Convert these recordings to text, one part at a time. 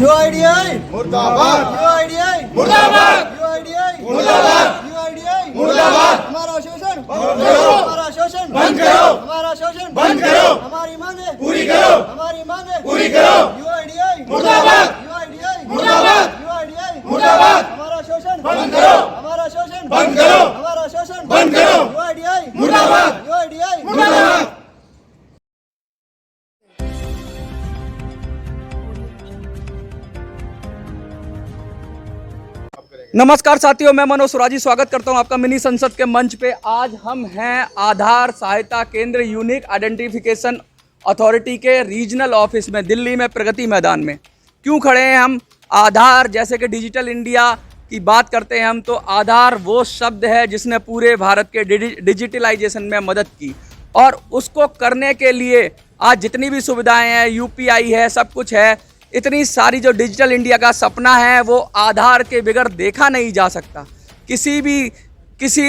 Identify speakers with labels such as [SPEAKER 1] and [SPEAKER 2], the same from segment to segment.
[SPEAKER 1] UIDAI
[SPEAKER 2] मुर्दाबाद,
[SPEAKER 1] UIDAI
[SPEAKER 2] मुर्दाबाद,
[SPEAKER 1] UIDAI
[SPEAKER 2] मुर्दाबाद,
[SPEAKER 1] यूआईडीआई
[SPEAKER 2] मुर्दाबाद।
[SPEAKER 1] हमारा शोषण
[SPEAKER 2] बंद करो,
[SPEAKER 1] हमारा शोषण
[SPEAKER 2] बंद करो,
[SPEAKER 1] हमारा शोषण
[SPEAKER 2] बंद करो,
[SPEAKER 1] हमारी मांगे
[SPEAKER 2] पूरी करो,
[SPEAKER 1] हमारी मांगे
[SPEAKER 2] पूरी करो।
[SPEAKER 1] यूआईडीआई
[SPEAKER 2] मुर्दाबाद,
[SPEAKER 1] यूआईडीआई
[SPEAKER 2] मुर्दाबाद,
[SPEAKER 1] यूआईडीआई
[SPEAKER 2] मुर्दाबाद।
[SPEAKER 1] हमारा शोषण
[SPEAKER 2] बंद करो,
[SPEAKER 1] हमारा शोषण
[SPEAKER 2] बंद करो,
[SPEAKER 1] हमारा शोषण
[SPEAKER 2] बंद करो।
[SPEAKER 1] यूआईडीआई
[SPEAKER 2] मुर्दाबाद,
[SPEAKER 1] यूआईडीआई
[SPEAKER 2] मुर्दाबाद।
[SPEAKER 3] नमस्कार साथियों, मैं मनोज सुराजी स्वागत करता हूं आपका मिनी संसद के मंच पे। आज हम हैं आधार सहायता केंद्र यूनिक आइडेंटिफिकेशन अथॉरिटी के रीजनल ऑफिस में, दिल्ली में प्रगति मैदान में। क्यों खड़े हैं हम? आधार जैसे कि डिजिटल इंडिया की बात करते हैं हम, तो आधार वो शब्द है जिसने पूरे भारत के डिजिटलाइजेशन में मदद की, और उसको करने के लिए आज जितनी भी सुविधाएं हैं, यूपीआई है, सब कुछ है, इतनी सारी जो डिजिटल इंडिया का सपना है वो आधार के बगैर देखा नहीं जा सकता। किसी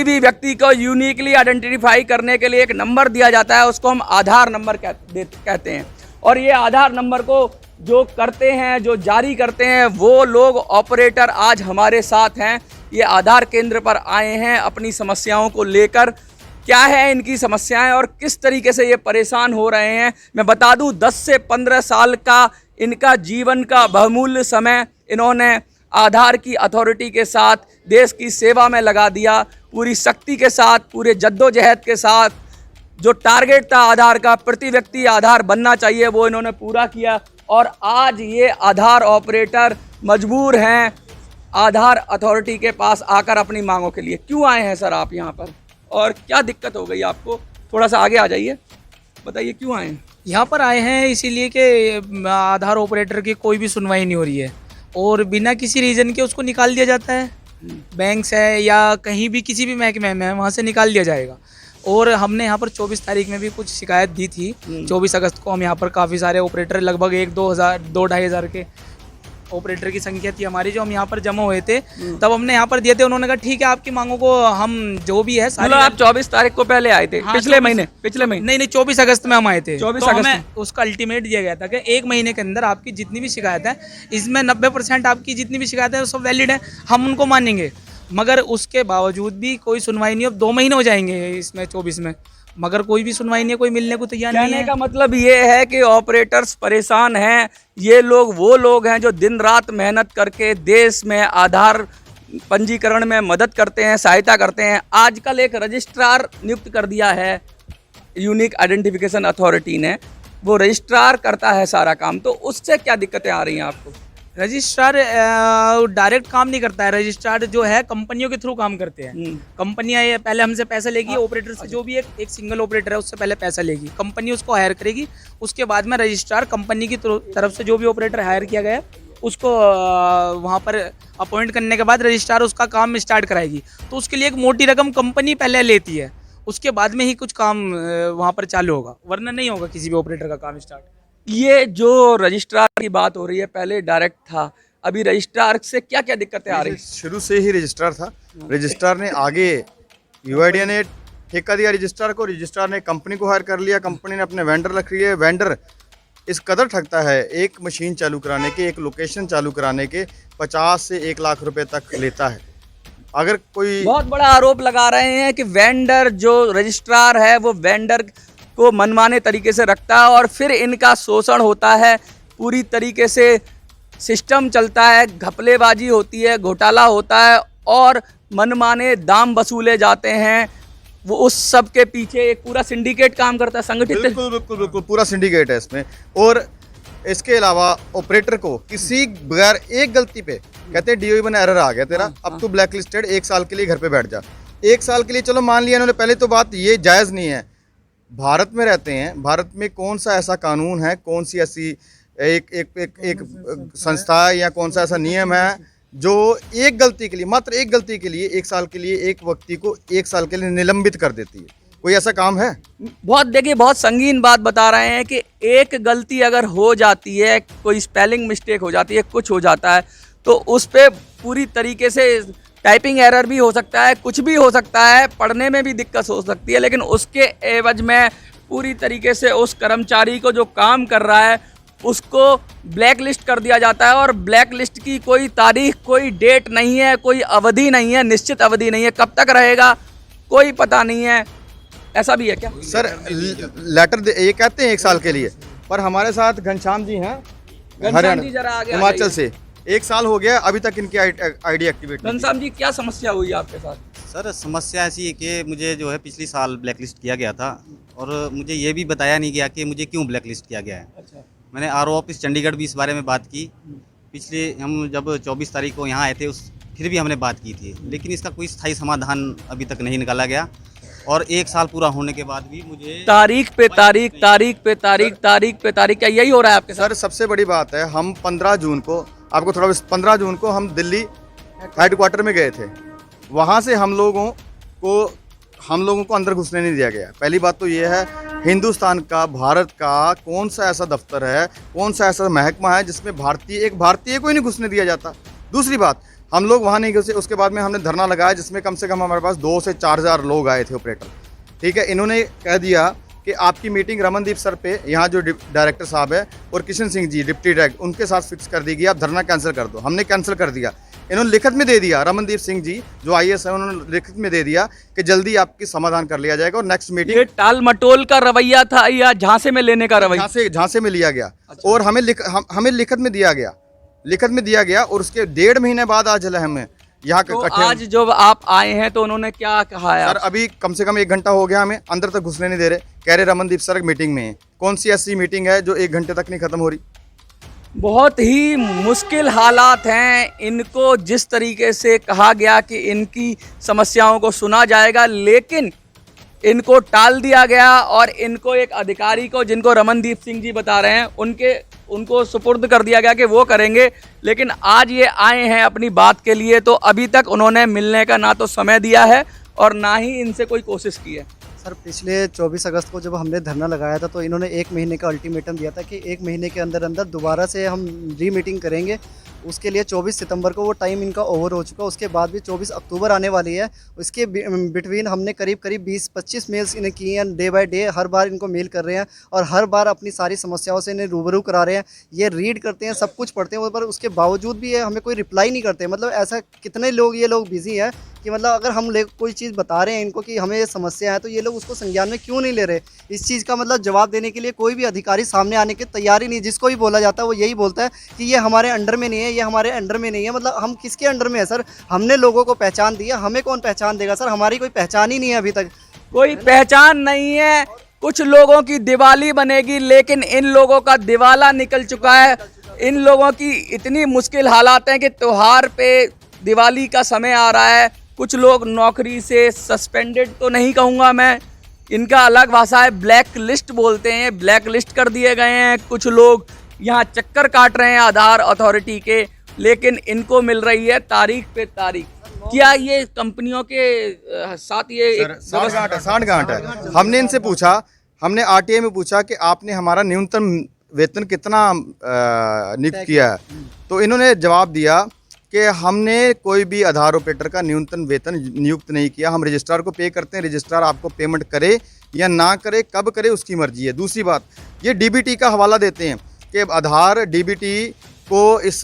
[SPEAKER 3] भी व्यक्ति को यूनिकली आइडेंटिफाई करने के लिए एक नंबर दिया जाता है, उसको हम आधार नंबर कहते हैं। और ये आधार नंबर को जो करते हैं, जो जारी करते हैं, वो लोग ऑपरेटर आज हमारे साथ हैं। ये आधार केंद्र पर आए हैं अपनी समस्याओं को लेकर। क्या है इनकी समस्याएं और किस तरीके से ये परेशान हो रहे हैं, मैं बता दूं। 10 से 15 साल का इनका जीवन का बहुमूल्य समय इन्होंने आधार की अथॉरिटी के साथ देश की सेवा में लगा दिया। पूरी शक्ति के साथ, पूरे जद्दोजहद के साथ जो टारगेट था आधार का, प्रति व्यक्ति आधार बनना चाहिए, वो इन्होंने पूरा किया। और आज ये आधार ऑपरेटर मजबूर हैं आधार अथॉरिटी के पास आकर अपनी मांगों के लिए। क्यों आए हैं सर आप यहाँ पर, और क्या दिक्कत हो गई आपको? थोड़ा सा आगे आ जाइए, बताइए क्यों आए हैं।
[SPEAKER 4] यहाँ पर आए हैं इसीलिए कि आधार ऑपरेटर की कोई भी सुनवाई नहीं हो रही है और बिना किसी रीज़न के उसको निकाल दिया जाता है। बैंक से या कहीं भी किसी भी महकमे में वहाँ से निकाल दिया जाएगा। और हमने यहाँ पर 24 तारीख में भी कुछ शिकायत दी थी। 24 अगस्त को हम यहाँ पर काफ़ी सारे ऑपरेटर, लगभग 2-2.5 हज़ार के ऑपरेटर की संख्या थी हमारी, जो हम यहाँ पर जमा हुए थे। तब हमने यहाँ पर दिए थे। उन्होंने कहा ठीक है, आपकी मांगों को हम जो भी है
[SPEAKER 3] मतलब आप 24 तारीख को पहले आए थे?
[SPEAKER 4] हाँ,
[SPEAKER 3] पिछले महीने
[SPEAKER 4] नहीं 24 अगस्त में हम आए थे।
[SPEAKER 3] 24
[SPEAKER 4] तो
[SPEAKER 3] अगस्त
[SPEAKER 4] हमें उसका अल्टीमेट दिया गया था कि 1 महीने के अंदर आपकी जितनी भी शिकायत है, इसमें 90% आपकी जितनी भी शिकायत है वो सब वैलिड है, हम उनको मानेंगे। मगर उसके बावजूद भी कोई सुनवाई नहीं। अब 2 महीने हो जाएंगे इसमें 24 में, मगर कोई भी सुनवाई नहीं है, कोई मिलने को तैयार नहीं है।
[SPEAKER 3] कहने का मतलब ये है कि ऑपरेटर्स परेशान हैं। ये लोग वो लोग हैं जो दिन रात मेहनत करके देश में आधार पंजीकरण में मदद करते हैं, सहायता करते हैं। आजकल एक रजिस्ट्रार नियुक्त कर दिया है यूनिक आइडेंटिफिकेशन अथॉरिटी ने, वो रजिस्ट्रार करता है सारा काम। तो उससे क्या दिक्कतें आ रही हैं आपको?
[SPEAKER 4] रजिस्ट्रार डायरेक्ट काम नहीं करता है। रजिस्ट्रार जो है कंपनियों के थ्रू काम करते हैं। कंपनियां ये पहले हमसे पैसा लेगी, ऑपरेटर से, जो भी एक सिंगल ऑपरेटर है उससे पहले पैसा लेगी, कंपनी उसको हायर करेगी। उसके बाद में रजिस्ट्रार कंपनी की तरफ से जो भी ऑपरेटर हायर किया गया है उसको वहाँ पर अपॉइंट करने के बाद रजिस्ट्रार उसका काम स्टार्ट कराएगी। तो उसके लिए एक मोटी रकम कंपनी पहले लेती है, उसके बाद में ही कुछ काम वहाँ पर चालू होगा, वरना नहीं होगा किसी भी ऑपरेटर का काम स्टार्ट।
[SPEAKER 3] ये जो रजिस्ट्रार की बात हो रही है, पहले डायरेक्ट था, अभी रजिस्ट्रार से क्या क्या दिक्कतें आ रही हैं?
[SPEAKER 2] शुरू से ही रजिस्ट्रार था। रजिस्ट्रार ने आगे यूआईडीआई ने ठेका दिया रजिस्ट्रार को, रजिस्ट्रार ने कंपनी को हायर कर लिया, कंपनी ने अपने वेंडर रख लिए। वेंडर इस कदर ठगता है, एक मशीन चालू कराने के, एक लोकेशन चालू कराने के 50 से 1 लाख रुपए तक लेता है। अगर कोई
[SPEAKER 3] बहुत बड़ा आरोप लगा रहे हैं कि वेंडर, जो रजिस्ट्रार है, वो वेंडर को मनमाने तरीके से रखता है और फिर इनका शोषण होता है। पूरी तरीके से सिस्टम चलता है, घपलेबाजी होती है, घोटाला होता है और मनमाने दाम वसूले जाते हैं। वो उस सब के पीछे एक पूरा सिंडिकेट काम करता है, संगठित।
[SPEAKER 2] बिल्कुल पूरा सिंडिकेट है इसमें। और इसके अलावा ऑपरेटर को किसी बगैर एक गलती पे, कहते हैं डीओई बना एरर आ गया तेरा, अब तू ब्लैक लिस्टेड, 1 साल के लिए घर पे बैठ जा। 1 साल के लिए चलो मान लिया इन्होंने, पहले तो बात ये जायज़ नहीं है। भारत में रहते हैं, भारत में कौन सा ऐसा कानून है, कौन सी ऐसी एक संस्था है या कौन सा ऐसा नियम है जो एक गलती के लिए, मात्र एक गलती के लिए 1 साल के लिए एक व्यक्ति को 1 साल के लिए निलंबित कर देती है? कोई ऐसा काम है?
[SPEAKER 3] बहुत, देखिए, बहुत संगीन बात बता रहे हैं कि एक गलती अगर हो जाती है, कोई स्पेलिंग मिस्टेक हो जाती है, कुछ हो जाता है, तो उस पर पूरी तरीके से टाइपिंग एरर भी हो सकता है, कुछ भी हो सकता है, पढ़ने में भी दिक्कत हो सकती है, लेकिन उसके एवज में पूरी तरीके से उस कर्मचारी को जो काम कर रहा है उसको ब्लैक लिस्ट कर दिया जाता है। और ब्लैक लिस्ट की कोई तारीख, कोई डेट नहीं है, कोई अवधि नहीं है, निश्चित अवधि नहीं है, कब तक रहेगा कोई पता नहीं है। ऐसा भी है क्या?
[SPEAKER 2] सर लेटर ये कहते हैं 1 साल के लिए, पर हमारे साथ घनश्याम जी हैं
[SPEAKER 3] घनश्याम जी जरा आगे आ
[SPEAKER 2] हिमाचल
[SPEAKER 3] जाइए।
[SPEAKER 2] से, 1 साल हो गया अभी तक इनकी आईडी एक्टिवेट नहीं।
[SPEAKER 3] घनश्याम जी क्या समस्या हुई आपके साथ?
[SPEAKER 5] सर समस्या ऐसी है कि मुझे जो है पिछली साल ब्लैक लिस्ट किया गया था और मुझे ये भी बताया नहीं गया कि मुझे क्यों ब्लैक लिस्ट किया गया है।
[SPEAKER 3] अच्छा।
[SPEAKER 5] मैंने आरओ ऑफिस चंडीगढ़ भी इस बारे में बात की। पिछले हम जब 24 तारीख को यहाँ आए थे फिर भी हमने बात की थी, लेकिन इसका कोई स्थायी समाधान अभी तक नहीं निकाला गया। और 1 साल पूरा होने के बाद भी मुझे
[SPEAKER 3] तारीख पे तारीख, तारीख पे तारीख, तारीख पे तारीख, क्या यही हो रहा है आपके साथ?
[SPEAKER 2] सर सबसे बड़ी बात है, हम 15 जून को, आपको थोड़ा 15 जून को हम दिल्ली हेडक्वार्टर में गए थे। वहाँ से हम लोगों को अंदर घुसने नहीं दिया गया। पहली बात तो ये है, हिंदुस्तान का, भारत का कौन सा ऐसा दफ्तर है, कौन सा ऐसा महकमा है जिसमें एक भारतीय को ही नहीं घुसने दिया जाता। दूसरी बात, हम लोग वहाँ नहीं घुसे। उसके बाद में हमने धरना लगाया जिसमें कम से कम हमारे पास 2 से 4 हज़ार लोग आए थे ऑपरेटर। ठीक है, इन्होंने कह दिया कि आपकी मीटिंग रमनदीप सर पे, यहाँ जो डायरेक्टर साहब है, और किशन सिंह जी डिप्टी डायरेक्टर, उनके साथ फिक्स कर दी गई, आप धरना कैंसिल कर दो। हमने कैंसिल कर दिया। इन्होंने लिखित में दे दिया, रमनदीप सिंह जी जो IAS है उन्होंने लिखित में दे दिया कि जल्दी आपकी समाधान कर लिया जाएगा और नेक्स्ट मीटिंग।
[SPEAKER 3] ये टाल मटोल का रवैया था या झांसे में लेने का रवैया?
[SPEAKER 2] झांसे में लिया गया। और हमें लिखित में दिया गया, और उसके 1.5 महीने बाद आज हमें यहाँ
[SPEAKER 3] तो आज जब आप आए हैं तो उन्होंने क्या कहा है?
[SPEAKER 2] सर अभी कम से कम 1 घंटा हो गया, हमें अंदर तक घुसने नहीं दे रहे। कह रहे रमनदीप सर मीटिंग में है। कौन सी ऐसी मीटिंग है जो 1 घंटे तक नहीं खत्म हो रही?
[SPEAKER 3] बहुत ही मुश्किल हालात हैं। इनको जिस तरीके से कहा गया कि इनकी समस्याओं को सुना जाएगा, लेकिन इनको टाल दिया गया और इनको एक अधिकारी को, जिनको रमनदीप सिंह जी बता रहे हैं, उनको सुपुर्द कर दिया गया कि वो करेंगे। लेकिन आज ये आए हैं अपनी बात के लिए, तो अभी तक उन्होंने मिलने का ना तो समय दिया है और ना ही इनसे कोई कोशिश की है।
[SPEAKER 6] सर पिछले 24 अगस्त को जब हमने धरना लगाया था तो इन्होंने 1 महीने का अल्टीमेटम दिया था कि 1 महीने के अंदर अंदर दोबारा से हम री मीटिंग करेंगे। उसके लिए 24 सितंबर को वो टाइम इनका ओवर हो चुका। उसके बाद भी 24 अक्टूबर आने वाली है। उसके बिटवीन हमने करीब 20-25 मेल्स इन्हें किए हैं। डे बाय डे हर बार इनको मेल कर रहे हैं और हर बार अपनी सारी समस्याओं से इन्हें रूबरू करा रहे हैं। ये रीड करते हैं, सब कुछ पढ़ते हैं, पर उसके बावजूद भी ये हमें कोई रिप्लाई नहीं करते। मतलब ऐसा कितने लोग ये लोग बिजी हैं कि मतलब अगर हम कोई चीज़ बता रहे हैं इनको कि हमें ये समस्या है तो ये लोग उसको संज्ञान में क्यों नहीं ले रहे। इस चीज़ का मतलब जवाब देने के लिए कोई भी अधिकारी सामने आने की तैयारी नहीं। जिसको भी बोला जाता है वो यही बोलता है कि ये हमारे अंडर में नहीं है, ये हमारे अंडर में नहीं है। मतलब हम किसके अंडर में है सर? हमने लोगों को पहचान दी है, हमें कौन पहचान देगा सर? हमारी कोई पहचान ही नहीं है अभी तक।
[SPEAKER 3] कोई पहचान नहीं है। कुछ लोगों की दिवाली बनेगी, लेकिन इन लोगों का दिवाला निकल चुका है। इन लोगों की इतनी मुश्किल हालात हैं कि त्योहार पे दिवाली का समय आ रहा है। कुछ लोग नौकरी से सस्पेंडेड तो नहीं कहूँगा मैं, इनका अलग भाषा है, ब्लैक लिस्ट बोलते हैं, ब्लैक लिस्ट कर दिए गए हैं। कुछ लोग यहाँ चक्कर काट रहे हैं आधार अथॉरिटी के, लेकिन इनको मिल रही है तारीख पे तारीख। क्या ये कंपनियों के साथ ये
[SPEAKER 2] सांठगांठ है? हमने इनसे पूछा, हमने RTI में पूछा कि आपने हमारा न्यूनतम वेतन कितना नियुक्त किया है, तो इन्होंने जवाब दिया कि हमने कोई भी आधार ऑपरेटर का न्यूनतम वेतन नियुक्त नहीं किया। हम रजिस्ट्रार को पे करते हैं, रजिस्ट्रार आपको पेमेंट करे या ना करे, कब करे उसकी मर्जी है। दूसरी बात, ये DBT का हवाला देते हैं कि आधार DBT को इस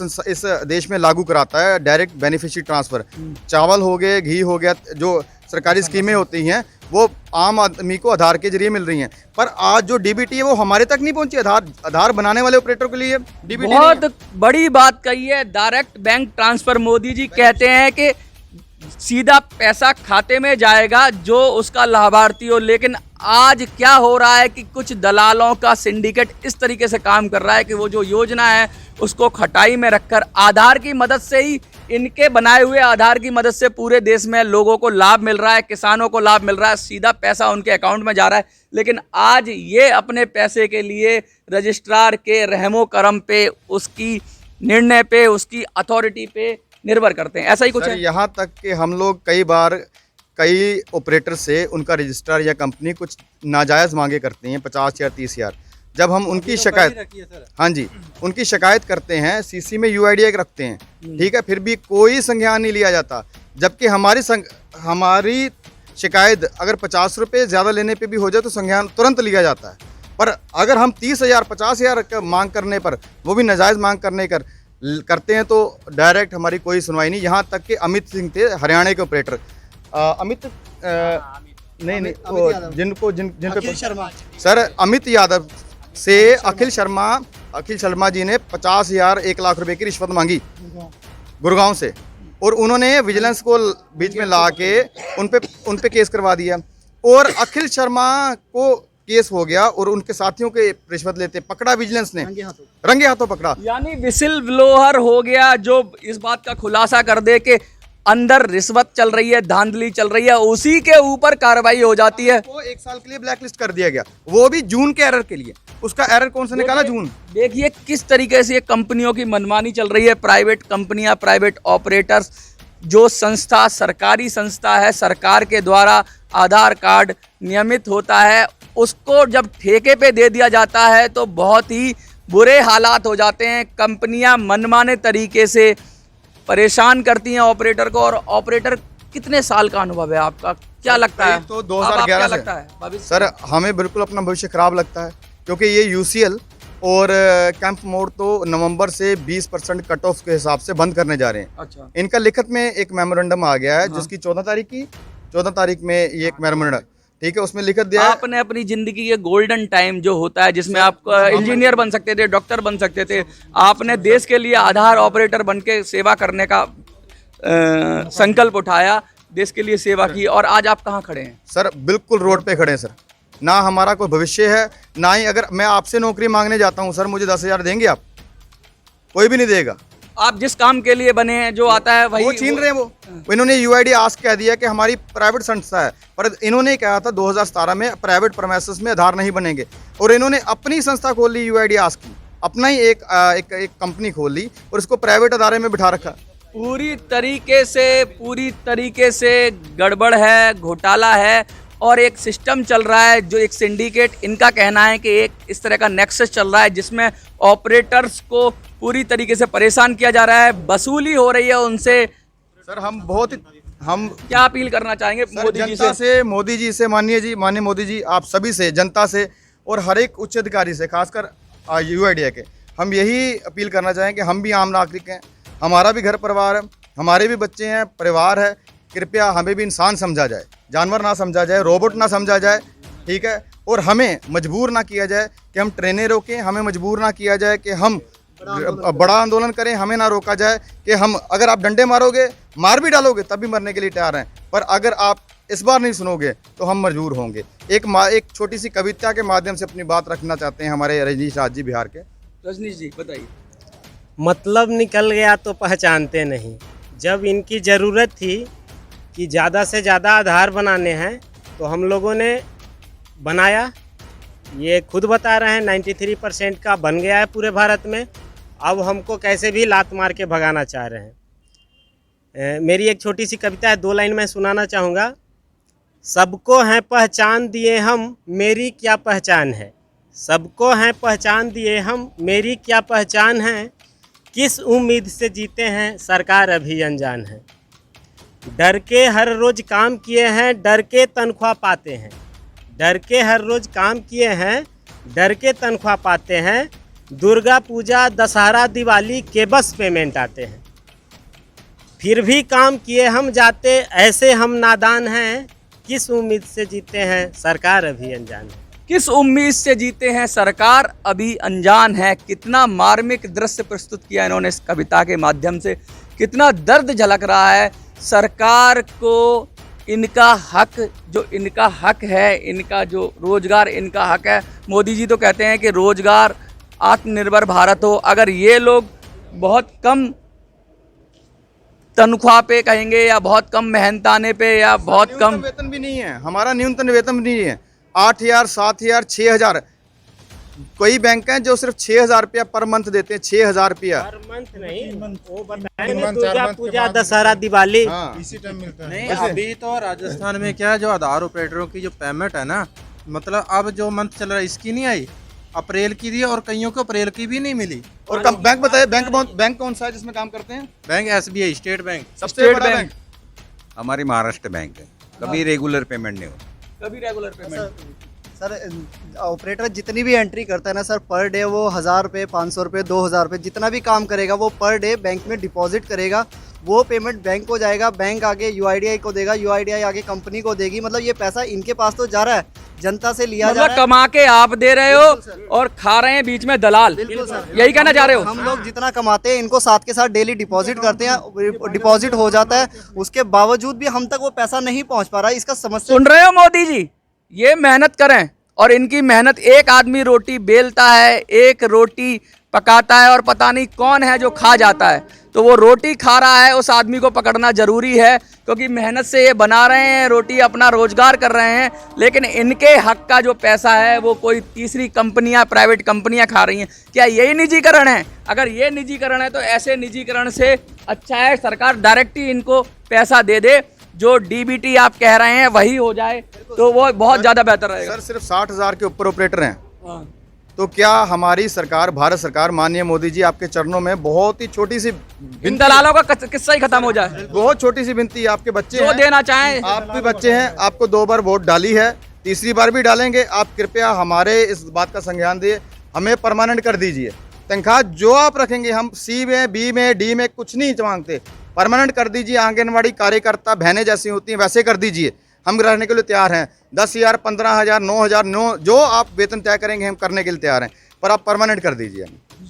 [SPEAKER 2] देश में लागू कराता है, डायरेक्ट बेनिफिशियरी ट्रांसफ़र। चावल हो गए, घी हो गया, जो सरकारी स्कीमें होती हैं वो आम आदमी को आधार के जरिए मिल रही हैं। पर आज जो DBT है वो हमारे तक नहीं पहुंची। आधार बनाने वाले ऑपरेटर के लिए DBT
[SPEAKER 3] बहुत बड़ी बात कही है। Direct bank transfer, Modi ji कहते हैं कि सीधा पैसा खाते में जाएगा जो उसका लाभार्थी हो। लेकिन आज क्या हो रहा है कि कुछ दलालों का सिंडिकेट इस तरीके से काम कर रहा है कि वो जो योजना है उसको खटाई में रखकर आधार की मदद से ही, इनके बनाए हुए आधार की मदद से पूरे देश में लोगों को लाभ मिल रहा है, किसानों को लाभ मिल रहा है, सीधा पैसा उनके अकाउंट में जा रहा है। लेकिन आज ये अपने पैसे के लिए रजिस्ट्रार के रहमो करम पे, उसकी निर्णय पे, उसकी अथॉरिटी पे निर्भर करते हैं। ऐसा ही कुछ है।
[SPEAKER 2] यहाँ तक कि हम लोग कई ऑपरेटर से उनका रजिस्ट्रार या कंपनी कुछ नाजायज़ मांगे करते हैं, 50 या 30 हज़ार। जब हम उनकी शिकायत, हाँ जी, उनकी शिकायत करते हैं, CC में UID रखते हैं, ठीक है, फिर भी कोई संज्ञान नहीं लिया जाता। जबकि हमारी शिकायत अगर 50 रुपये ज़्यादा लेने पे भी हो जाए तो संज्ञान तुरंत लिया जाता है। पर अगर हम 30,000 50,000 का मांग करने पर, वो भी नाजायज़ मांग करते हैं, तो डायरेक्ट हमारी कोई सुनवाई नहीं। यहाँ तक कि अमित सिंह थे हरियाणा के ऑपरेटर, जिनको
[SPEAKER 6] अखिल शर्मा
[SPEAKER 2] सर अमित यादव से अखिल शर्मा जी ने 50,000 1 लाख रुपए की रिश्वत मांगी गुड़गांव से, और उन्होंने विजिलेंस को बीच में ला के उन पे केस करवा दिया, और अखिल शर्मा को केस हो गया और उनके साथियों के रिश्वत लेते पकड़ा विजिलेंस ने, रंगे हाथों पकड़ा।
[SPEAKER 3] यानी विसिल ब्लोअर हो गया जो इस बात का खुलासा कर दे कि अंदर रिश्वत चल रही है, धांधली चल रही है, उसी के ऊपर कार्रवाई हो जाती है।
[SPEAKER 2] वो 1 साल के लिए ब्लैक लिस्ट कर दिया गया, वो भी जून के एरर के लिए। उसका एरर कौन सा निकाला? जून।
[SPEAKER 3] देखिए किस तरीके से ये कंपनियों की मनमानी चल रही है। प्राइवेट कंपनियां, प्राइवेट ऑपरेटर्स, जो संस्था सरकारी संस्था है, सरकार के द्वारा आधार कार्ड नियमित होता है, उसको जब ठेके पे दे दिया जाता है तो बहुत ही बुरे हालात हो जाते हैं। कंपनियां मनमाने तरीके से परेशान करती हैं ऑपरेटर को। और ऑपरेटर कितने साल का अनुभव है आपका, क्या लगता है?
[SPEAKER 2] तो
[SPEAKER 3] अब
[SPEAKER 2] 2011
[SPEAKER 3] क्या
[SPEAKER 2] से
[SPEAKER 3] लगता है भविष्य?
[SPEAKER 2] सर हमें बिल्कुल अपना भविष्य खराब लगता है, क्योंकि ये यूसीएल और कैंप मोड तो नवंबर से 20% कट ऑफ के हिसाब से बंद करने जा रहे हैं।
[SPEAKER 3] अच्छा,
[SPEAKER 2] इनका लिखित में एक मेमोरेंडम आ गया है, जिसकी 14 तारीख में ये एक मेमोरेंडम, ठीक है, उसमें लिखित दिया है।
[SPEAKER 3] आपने अपनी जिंदगी के गोल्डन टाइम जो होता है, जिसमें आप इंजीनियर बन सकते थे, डॉक्टर बन सकते थे, आपने देश के लिए आधार ऑपरेटर बन के सेवा करने का संकल्प उठाया, देश के लिए सेवा की, और आज आप कहाँ खड़े हैं?
[SPEAKER 2] सर बिल्कुल रोड पे खड़े हैं सर। ना हमारा कोई भविष्य है, ना ही अगर मैं आपसे नौकरी मांगने जाता हूँ, सर मुझे 10,000 देंगे आप? कोई भी नहीं देगा।
[SPEAKER 3] आप जिस काम के लिए बने हैं, जो आता है वही
[SPEAKER 2] वो छीन रहे हैं। वो इन्होंने यूआईडी आस्क कह दिया कि हमारी प्राइवेट संस्था है, पर इन्होंने कहा था 2017 में प्राइवेट प्रेमाइसेस में आधार नहीं बनेंगे, और इन्होंने अपनी संस्था खोल ली, यूआईडी आस्क की, अपना ही एक कंपनी खोल ली और इसको प्राइवेट अदारे में बिठा रखा।
[SPEAKER 3] पूरी तरीके से गड़बड़ है, घोटाला है, और एक सिस्टम चल रहा है, जो एक सिंडिकेट, इनका कहना है कि एक इस तरह का नेक्सस चल रहा है जिसमें ऑपरेटर्स को पूरी तरीके से परेशान किया जा रहा है, वसूली हो रही है उनसे।
[SPEAKER 2] सर हम
[SPEAKER 3] क्या अपील करना चाहेंगे मोदी जी
[SPEAKER 2] जनता से, मोदी जी से, माननीय मोदी जी, आप सभी से, जनता से और हर एक उच्च अधिकारी से, खासकर यूआईडीए के, हम यही अपील करना चाहें कि हम भी आम नागरिक हैं, हमारा भी घर परिवार है, हमारे भी बच्चे हैं, परिवार है, कृपया हमें भी इंसान समझा जाए, जानवर ना समझा जाए, रोबोट ना समझा जाए, ठीक है। और हमें मजबूर ना किया जाए कि हम ट्रेनें रोकें, हमें मजबूर ना किया जाए कि हम बड़ा आंदोलन करें, हमें ना रोका जाए कि हम, अगर आप डंडे मारोगे, मार भी डालोगे, तब भी मरने के लिए तैयार हैं, पर अगर आप इस बार नहीं सुनोगे तो हम मजबूर होंगे। एक छोटी सी कविता के माध्यम से अपनी बात रखना चाहते हैं हमारे रजनीश राज जी, बिहार के।
[SPEAKER 3] रजनीश जी बताइए।
[SPEAKER 7] मतलब निकल गया तो पहचानते नहीं। जब इनकी ज़रूरत थी कि ज़्यादा से ज़्यादा आधार बनाने हैं, तो हम लोगों ने बनाया। ये खुद बता रहे हैं 93% का बन गया है पूरे भारत में। अब हमको कैसे भी लात मार के भगाना चाह रहे हैं। मेरी एक छोटी सी कविता है, 2 लाइन में सुनाना चाहूँगा। सबको हैं पहचान दिए हम, मेरी क्या पहचान है। सबको हैं पहचान दिए हम, मेरी क्या पहचान है। किस उम्मीद से जीते हैं, सरकार अभी अनजान है। डर के हर रोज़ काम किए हैं, डर के तनख्वाह पाते हैं। डर के हर रोज़ काम किए हैं, डर के तनख्वाह पाते हैं। दुर्गा पूजा, दशहरा, दिवाली के बस पेमेंट आते हैं। फिर भी काम किए हम जाते, ऐसे हम नादान हैं। किस उम्मीद से जीते हैं, सरकार अभी अनजान है।
[SPEAKER 3] किस उम्मीद से जीते हैं, सरकार अभी अनजान है। कितना मार्मिक दृश्य प्रस्तुत किया इन्होंने इस कविता के माध्यम से, कितना दर्द झलक रहा है। सरकार को इनका हक, जो इनका हक है, इनका जो रोजगार इनका हक है। मोदी जी तो कहते हैं कि रोजगार, आत्मनिर्भर भारत हो। अगर ये लोग बहुत कम तनख्वाह पे कहेंगे, या बहुत कम मेहनताने पे, या बहुत कम
[SPEAKER 2] वेतन भी नहीं है, हमारा न्यूनतम वेतन भी नहीं है। 8,000, 7,000, 6,000। कोई बैंक हैं जो सिर्फ 6,000 रुपया पर मंथ देते हैं, 6,000 रुपया
[SPEAKER 7] हर मंथ नहीं, वो बताएंगे दुर्गा पूजा, दशहरा, दिवाली।
[SPEAKER 8] इसी टाइम मिलता है। नहीं, अभी तो राजस्थान में क्या है, जो आधार ऑपरेटरों की जो पेमेंट है ना, मतलब अब जो मंथ चल रहा है इसकी नहीं आई, अप्रैल की दी, और कईयों को अप्रैल की भी नहीं मिली।
[SPEAKER 2] और बैंक बताइए, बैंक कौन सा है जिसमें काम करते हैं?
[SPEAKER 8] बैंक SBI, स्टेट बैंक,
[SPEAKER 2] सबसे बड़ा बैंक।
[SPEAKER 9] हमारी महाराष्ट्र बैंक है। कभी रेगुलर पेमेंट नहीं होती।
[SPEAKER 3] कभी रेगुलर पेमेंट।
[SPEAKER 6] सर ऑपरेटर जितनी भी एंट्री करता है ना सर, पर डे वो 1000 रुपये, 500 रुपये, 2000 रुपये जितना भी काम करेगा वो पर डे बैंक में डिपॉजिट करेगा। वो पेमेंट बैंक को जाएगा, बैंक आगे UIDAI को देगा, UIDAI आगे कंपनी को देगी। मतलब ये पैसा इनके पास तो जा रहा है, जनता से लिया जा
[SPEAKER 3] मतलब
[SPEAKER 6] रहा है।
[SPEAKER 3] कमा के आप दे रहे हो और खा रहे हैं बीच में दलाल,
[SPEAKER 6] बिल्कुल सर,
[SPEAKER 3] यही कहना चाह रहे हो?
[SPEAKER 6] हम लोग जितना कमाते हैं इनको साथ के साथ डेली डिपॉजिट करते हैं, डिपॉजिट हो जाता है, उसके बावजूद भी हम तक वो पैसा नहीं पहुंच पा रहा है। इसका समस्या
[SPEAKER 3] सुन रहे हो मोदी जी, ये मेहनत करें और इनकी मेहनत, एक आदमी रोटी बेलता है, एक रोटी पकाता है और पता नहीं कौन है जो खा जाता है। तो वो रोटी खा रहा है उस आदमी को पकड़ना जरूरी है, क्योंकि मेहनत से ये बना रहे हैं रोटी, अपना रोजगार कर रहे हैं, लेकिन इनके हक का जो पैसा है वो कोई तीसरी कंपनियां, प्राइवेट कंपनियां खा रही हैं। क्या यही निजीकरण है? अगर ये निजीकरण है तो ऐसे निजीकरण से अच्छा है सरकार डायरेक्ट ही इनको पैसा दे दे, जो डीबीटी आप कह रहे हैं वही हो जाए तो वो बहुत ज्यादा बेहतर रहेगा।
[SPEAKER 2] सर सिर्फ 60,000 के ऊपर ऑपरेटर हैं, तो क्या हमारी सरकार, भारत सरकार, माननीय मोदी जी आपके चरणों में बहुत ही छोटी सी
[SPEAKER 3] इन दलालों का किस्सा ही खत्म हो जाए,
[SPEAKER 2] बहुत छोटी सी विनती है, आपके बच्चे
[SPEAKER 3] जो
[SPEAKER 2] हैं,
[SPEAKER 3] देना चाहें।
[SPEAKER 2] आप भी बच्चे हैं, आपको 2 बार वोट डाली है, तीसरी बार भी डालेंगे, आप कृपया हमारे इस बात का संज्ञान दिए, हमें परमानेंट कर दीजिए। तनख्वाह जो आप रखेंगे, हम C में, B में, D में कुछ नहीं मांगते, परमानेंट कर दीजिए। आंगनवाड़ी कार्यकर्ता बहनें जैसी होती हैं वैसे कर दीजिए, हम रहने के लिए तैयार हैं। 10,000, 15,000, 9,000 जो आप वेतन तय करेंगे हम करने के लिए तैयार हैं, पर आप परमानेंट कर दीजिए।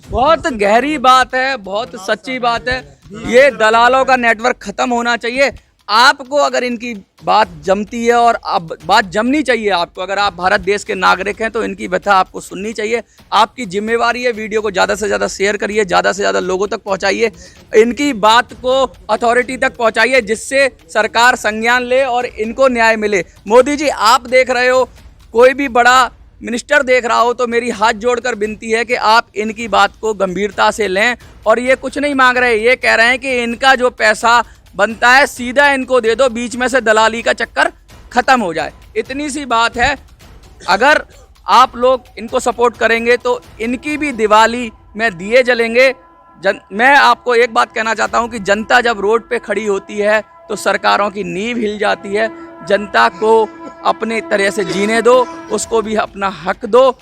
[SPEAKER 3] बहुत गहरी बात है, बहुत सच्ची बात है। ये दलालों का नेटवर्क खत्म होना चाहिए। आपको अगर इनकी बात जमती है, और अब बात जमनी चाहिए आपको, अगर आप भारत देश के नागरिक हैं तो इनकी व्यथा आपको सुननी चाहिए। आपकी जिम्मेवारी है, वीडियो को ज़्यादा से ज़्यादा शेयर करिए, ज़्यादा से ज़्यादा लोगों तक पहुंचाइए, इनकी बात को अथॉरिटी तक पहुंचाइए, जिससे सरकार संज्ञान ले और इनको न्याय मिले। मोदी जी, आप देख रहे हो, कोई भी बड़ा मिनिस्टर देख रहा हो, तो मेरी हाथ जोड़कर विनती है कि आप इनकी बात को गंभीरता से लें। और ये कुछ नहीं मांग रहे, ये कह रहे हैं कि इनका जो पैसा बनता है सीधा इनको दे दो, बीच में से दलाली का चक्कर खत्म हो जाए। इतनी सी बात है। अगर आप लोग इनको सपोर्ट करेंगे तो इनकी भी दिवाली में दिए जलेंगे। मैं आपको एक बात कहना चाहता हूं कि जनता जब रोड पे खड़ी होती है तो सरकारों की नींव हिल जाती है। जनता को अपने तरह से जीने दो, उसको भी अपना हक दो।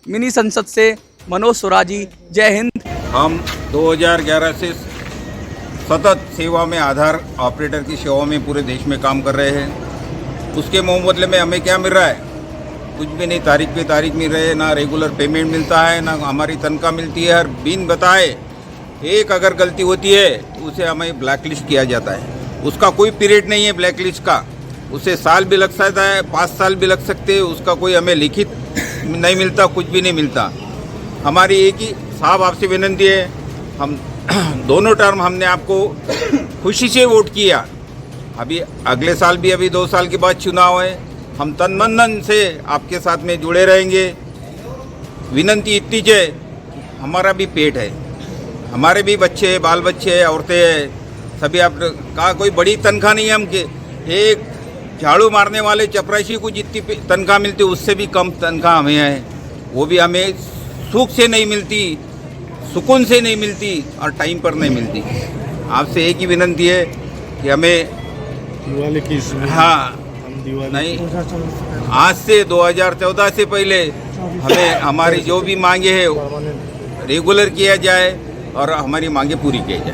[SPEAKER 3] मिनी संसद से मनोज सुराजी, जय हिंद।
[SPEAKER 9] हम 2011 से सतत सेवा में, आधार ऑपरेटर की सेवा में पूरे देश में काम कर रहे हैं। उसके मुबदले में हमें क्या मिल रहा है? कुछ भी नहीं। तारीख पे तारीख मिल रहे हैं, ना रेगुलर पेमेंट मिलता है, ना हमारी तनख्वाह मिलती है। हर बिन बताए एक अगर गलती होती है तो उसे हमें ब्लैक लिस्ट किया जाता है। उसका कोई पीरियड नहीं है ब्लैक लिस्ट का, उसे साल भी लग सकता है, 5 साल भी लग सकते हैं। उसका कोई हमें लिखित नहीं मिलता, कुछ भी नहीं मिलता। हमारी एक ही साहब आपसे विनती है, हम दोनों टर्म हमने आपको खुशी से वोट किया। अभी अगले साल भी, अभी 2 साल के बाद चुनाव है, हम तन मन धन से आपके साथ में जुड़े रहेंगे। विनती इतनी है, हमारा भी पेट है, हमारे भी बच्चे हैं, बाल बच्चे हैं, औरतें हैं, सभी आप का कोई बड़ी तनख्वाह नहीं है हमके। एक झाड़ू मारने वाले चपरासी को जितनी तनख्वाह मिलती है उससे भी कम तनख्वाह हमें है, वो भी हमें सुख से नहीं मिलती, सुकून से नहीं मिलती और टाइम पर नहीं मिलती। आपसे एक ही विनती है कि हमें
[SPEAKER 10] दिवाली की,
[SPEAKER 9] हाँ नहीं, आज से 2014 से पहले हमें हमारी जो भी मांगे हैं रेगुलर किया जाए और हमारी मांगे पूरी की जाए।